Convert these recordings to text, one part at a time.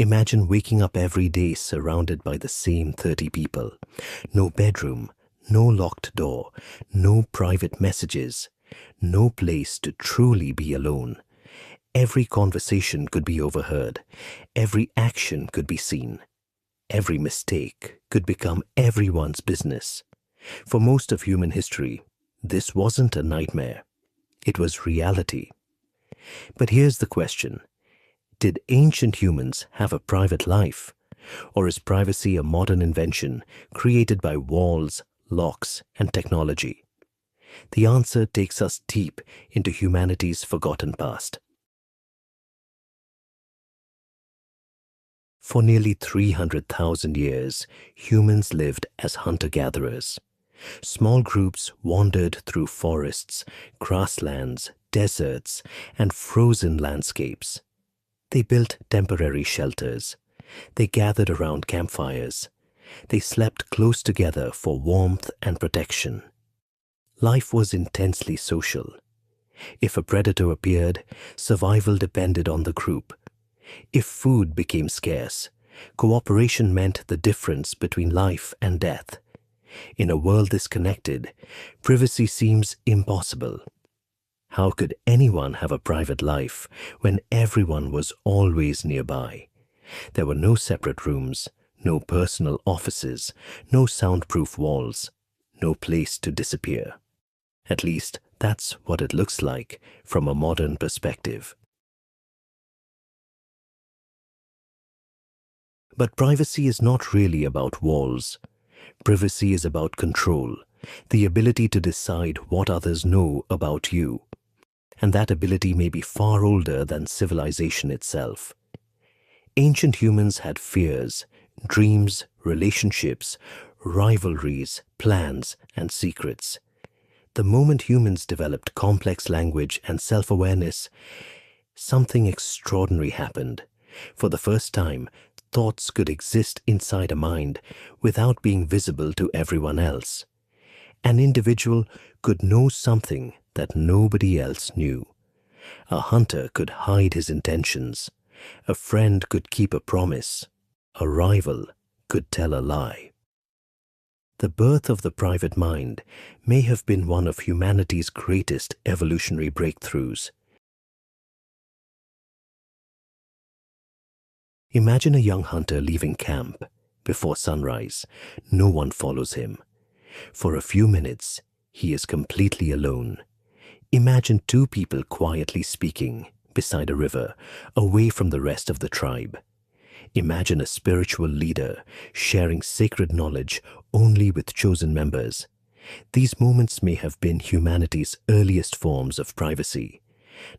Imagine waking up every day surrounded by the same 30 people. No bedroom, no locked door, no private messages, no place to truly be alone. Every conversation could be overheard. Every action could be seen. Every mistake could become everyone's business. For most of human history, this wasn't a nightmare. It was reality. But here's the question. Did ancient humans have a private life? Or is privacy a modern invention created by walls, locks, and technology? The answer takes us deep into humanity's forgotten past. For nearly 300,000 years, humans lived as hunter-gatherers. Small groups wandered through forests, grasslands, deserts, and frozen landscapes. They built temporary shelters. They gathered around campfires. They slept close together for warmth and protection. Life was intensely social. If a predator appeared, survival depended on the group. If food became scarce, cooperation meant the difference between life and death. In a world this connected, privacy seems impossible. How could anyone have a private life when everyone was always nearby? There were no separate rooms, no personal offices, no soundproof walls, no place to disappear. At least that's what it looks like from a modern perspective. But privacy is not really about walls. Privacy is about control, the ability to decide what others know about you. And that ability may be far older than civilization itself. Ancient humans had fears, dreams, relationships, rivalries, plans, and secrets. The moment humans developed complex language and self-awareness, something extraordinary happened. For the first time, thoughts could exist inside a mind without being visible to everyone else. An individual could know something that nobody else knew. A hunter could hide his intentions. A friend could keep a promise. A rival could tell a lie. The birth of the private mind may have been one of humanity's greatest evolutionary breakthroughs. Imagine a young hunter leaving camp. Before sunrise, no one follows him. For a few minutes, he is completely alone. Imagine two people quietly speaking beside a river, away from the rest of the tribe. Imagine a spiritual leader sharing sacred knowledge only with chosen members. These moments may have been humanity's earliest forms of privacy.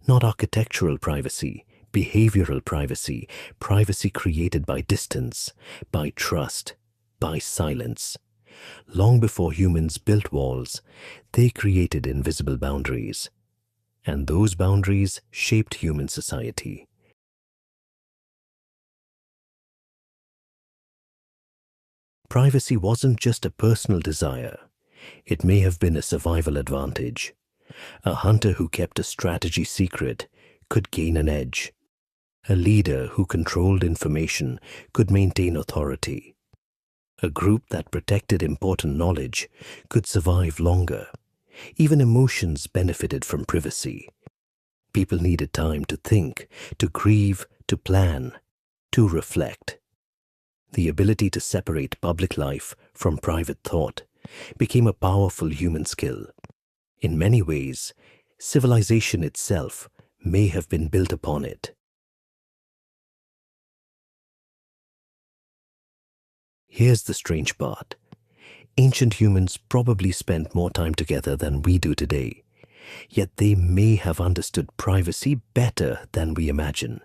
Not architectural privacy, behavioral privacy, privacy created by distance, by trust, by silence. Long before humans built walls, they created invisible boundaries. And those boundaries shaped human society. Privacy wasn't just a personal desire. It may have been a survival advantage. A hunter who kept a strategy secret could gain an edge. A leader who controlled information could maintain authority. A group that protected important knowledge could survive longer. Even emotions benefited from privacy. People needed time to think, to grieve, to plan, to reflect. The ability to separate public life from private thought became a powerful human skill. In many ways, civilization itself may have been built upon it. Here's the strange part. Ancient humans probably spent more time together than we do today, yet they may have understood privacy better than we imagine,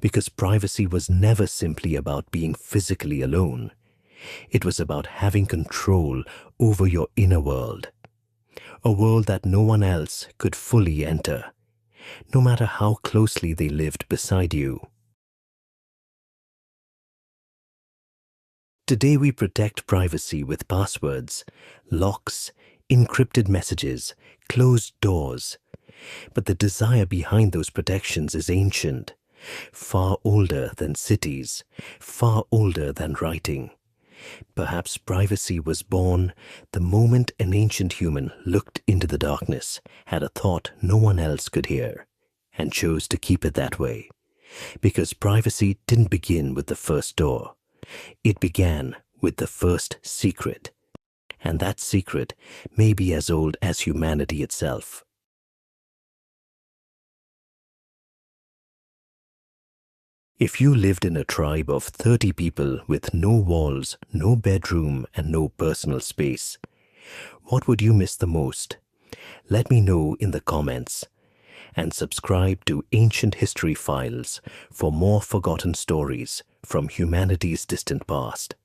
because privacy was never simply about being physically alone. It was about having control over your inner world, a world that no one else could fully enter, no matter how closely they lived beside you. Today we protect privacy with passwords, locks, encrypted messages, closed doors. But the desire behind those protections is ancient. far older than cities, far older than writing. Perhaps privacy was born the moment an ancient human looked into the darkness, had a thought no one else could hear, and chose to keep it that way. Because privacy didn't begin with the first door. It began with the first secret. And that secret may be as old as humanity itself. If you lived in a tribe of 30 people with no walls, no bedroom, and no personal space, what would you miss the most? Let me know in the comments. And subscribe to Ancient History Files for more forgotten stories from humanity's distant past.